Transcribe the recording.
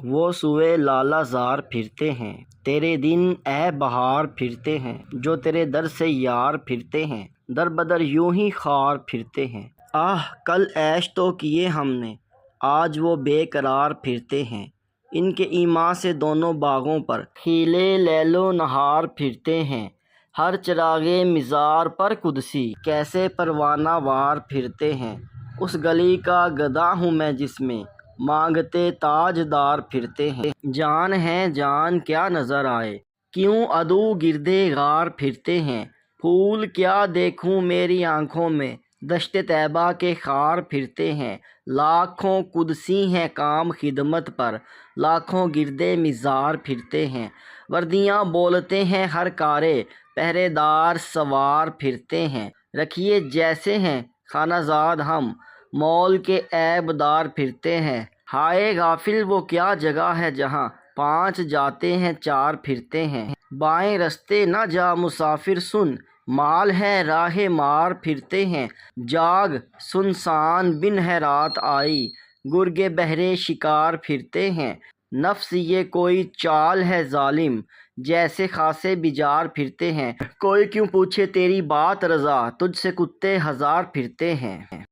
وہ سوئے لالہ زار پھرتے ہیں، تیرے دن اے بہار پھرتے ہیں، جو تیرے در سے یار پھرتے ہیں، در بدر یوں ہی خار پھرتے ہیں۔ آہ کل عیش تو کیے ہم نے، آج وہ بے قرار پھرتے ہیں، ان کے ایما سے دونوں باغوں پر کھیلے لیل و نہار پھرتے ہیں، ہر چراغے مزار پر قدسی کیسے پروانہ وار پھرتے ہیں۔ اس گلی کا گدھا ہوں میں جس میں مانگتے تاج دار پھرتے ہیں، جان ہے جان کیا نظر آئے، کیوں عدو گردے غار پھرتے ہیں، پھول کیا دیکھوں میری آنکھوں میں، دشت طیبہ کے خار پھرتے ہیں، لاکھوں قدسی ہیں کام خدمت پر، لاکھوں گردے مزار پھرتے ہیں، وردیاں بولتے ہیں ہر کارے، پہرے دار سوار پھرتے ہیں، رکھیے جیسے ہیں خانہ زاد ہم، مول کے عیب دار پھرتے ہیں، ہائے غافل وہ کیا جگہ ہے جہاں پانچ جاتے ہیں چار پھرتے ہیں، بائیں رستے نہ جا مسافر سن، مال ہے راہ مار پھرتے ہیں، جاگ سنسان بن ہے رات آئی، گرگے بہرے شکار پھرتے ہیں، نفس یہ کوئی چال ہے ظالم، جیسے خاصے بجار پھرتے ہیں، کوئی کیوں پوچھے تیری بات رضا، تجھ سے کتے ہزار پھرتے ہیں۔